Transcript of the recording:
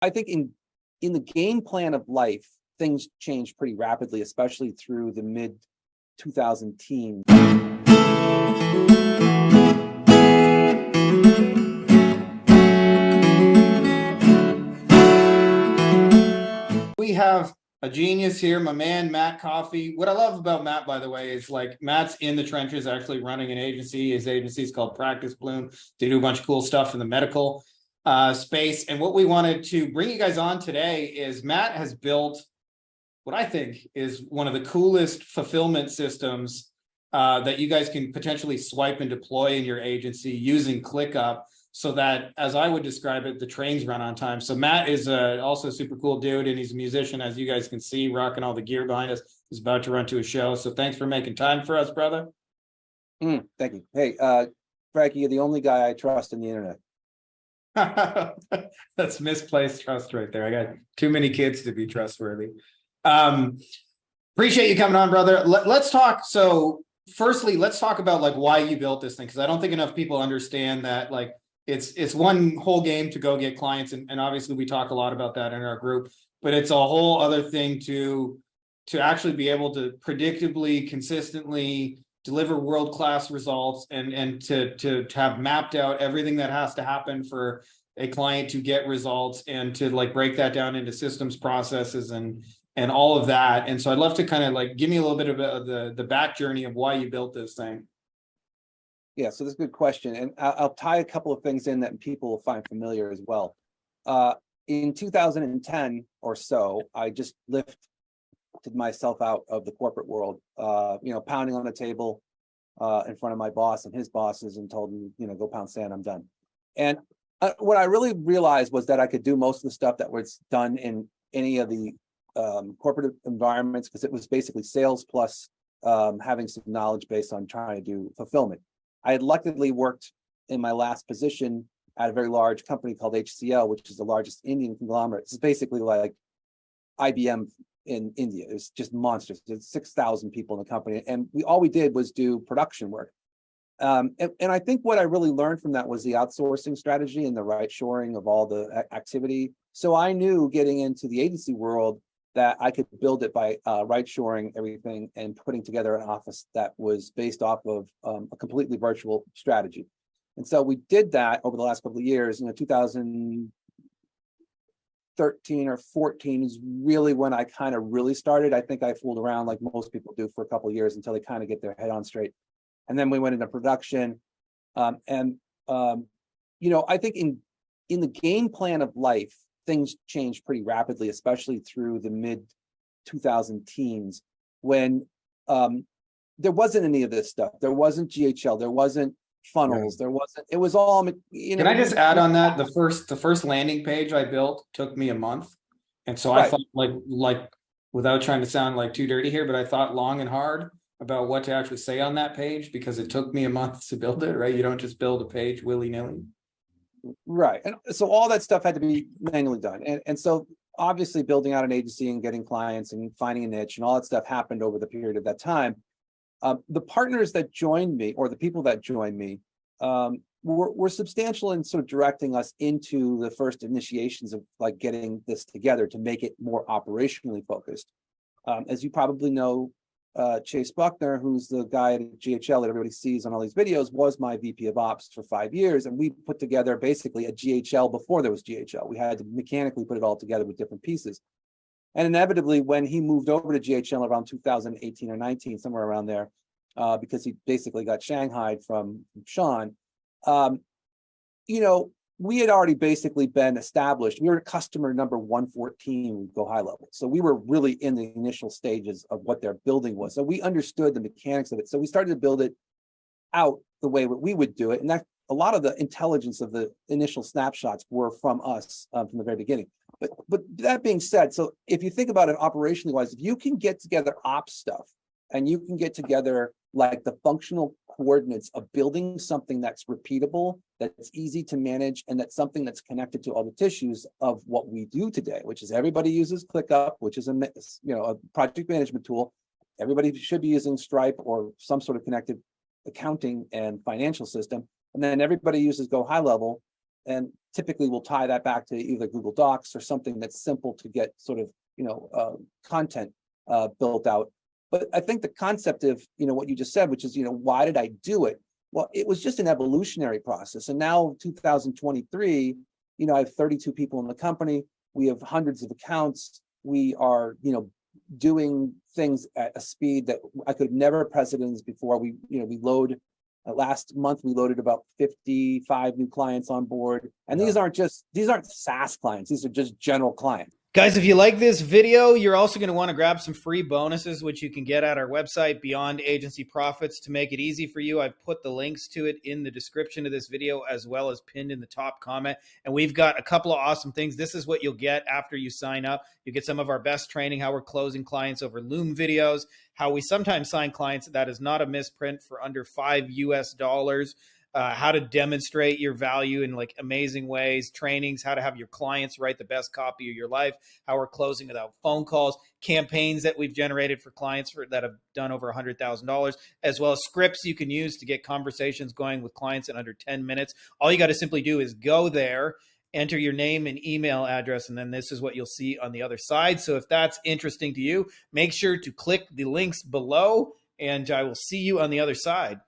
I think in the game plan of life, things change pretty rapidly, especially through the mid 2000 teens. We have a genius here, my man, Matt Coffy. What I love about Matt, by the way, is like Matt's in the trenches actually running an agency. His agency is called Practice Bloom. They do a bunch of cool stuff in the medical space. And what we wanted to bring you guys on today is Matt has built what I think is one of the coolest fulfillment systems that you guys can potentially swipe and deploy in your agency using ClickUp, so that, as I would describe it, the trains run on time. So Matt is also a super cool dude, and he's a musician, as you guys can see, rocking all the gear behind us. He's about to run to a show. So thanks for making time for us, brother. Thank you. Hey, Frankie, you're the only guy I trust in the internet. That's misplaced trust right there. I got too many kids to be trustworthy. Appreciate you coming on, brother. Let's talk. So firstly, let's talk about like why you built this thing, because I don't think enough people understand that like it's one whole game to go get clients, and obviously we talk a lot about that in our group, but it's a whole other thing to actually be able to predictably, consistently deliver world-class results and to have mapped out everything that has to happen for a client to get results, and to like break that down into systems, processes, and all of that. And so I'd love to kind of like give me a little bit of the back journey of why you built this thing. Yeah, so that's a good question. And I'll tie a couple of things in that people will find familiar as well. In 2010 or so, I just lifted myself out of the corporate world, pounding on the table in front of my boss and his bosses, and told him, go pound sand, I'm done. And what I really realized was that I could do most of the stuff that was done in any of the corporate environments, because it was basically sales plus having some knowledge based on trying to do fulfillment. I had luckily worked in my last position at a very large company called HCL, which is the largest Indian conglomerate. It's basically like IBM in India. It's just monsters. There's 6,000 people in the company, and all we did was do production work. And I think what I really learned from that was the outsourcing strategy and the right shoring of all the activity. So I knew getting into the agency world that I could build it by right shoring everything and putting together an office that was based off of a completely virtual strategy. And so we did that over the last couple of years. 2013 or 14 is really when I kind of really started. I think I fooled around like most people do for a couple of years until they kind of get their head on straight. And then we went into production. I think in the game plan of life, things changed pretty rapidly, especially through the mid 2000 teens, when there wasn't any of this stuff. There wasn't GHL, there wasn't funnels, there wasn't, it was all, Can I just add on that? The first landing page I built took me a month. And so I thought like without trying to sound like too dirty here, but I thought long and hard about what to actually say on that page, because it took me a month to build it, right? You don't just build a page willy-nilly. Right. And so all that stuff had to be manually done. And so obviously building out an agency and getting clients and finding a niche and all that stuff happened over the period of that time. The partners that joined me, or the people that joined me, were substantial in sort of directing us into the first initiations of like getting this together to make it more operationally focused. As you probably know, Chase Buckner, who's the guy at GHL that everybody sees on all these videos, was my VP of Ops for 5 years. And we put together basically a GHL before there was GHL. We had to mechanically put it all together with different pieces. And inevitably, when he moved over to GHL around 2018 or 19, somewhere around there, because he basically got shanghaied from Sean, we had already basically been established. We were customer number 114 with Go High Level. So we were really in the initial stages of what their building was. So we understood the mechanics of it. So we started to build it out the way that we would do it. And that a lot of the intelligence of the initial snapshots were from us from the very beginning. But that being said, so if you think about it operationally wise, if you can get together ops stuff and you can get together like the functional coordinates of building something that's repeatable, that's easy to manage, and that's something that's connected to all the tissues of what we do today, which is everybody uses ClickUp, which is a project management tool. Everybody should be using Stripe or some sort of connected accounting and financial system. And then everybody uses Go High Level, And typically we'll tie that back to either Google Docs or something that's simple to get sort of, content built out. But I think the concept of, what you just said, which is, why did I do it? Well, it was just an evolutionary process. And now 2023, I have 32 people in the company. We have hundreds of accounts. We are, doing things at a speed that I could have never preceded before. We load, last month we loaded about 55 new clients on board. And these aren't SaaS clients. These are just general clients. Guys, if you like this video, you're also going to want to grab some free bonuses, which you can get at our website, Beyond Agency Profits. To make it easy for you, I've put the links to it in the description of this video, as well as pinned in the top comment. And we've got a couple of awesome things. This is what you'll get after you sign up. You get some of our best training, how we're closing clients over Loom videos, how we sometimes sign clients that is not a misprint for under $5 US, how to demonstrate your value in like amazing ways, trainings, how to have your clients write the best copy of your life, how we're closing without phone calls, campaigns that we've generated for clients that have done over $100,000, as well as scripts you can use to get conversations going with clients in under 10 minutes. All you got to simply do is go there, enter your name and email address, and then this is what you'll see on the other side. So if that's interesting to you, make sure to click the links below, and I will see you on the other side.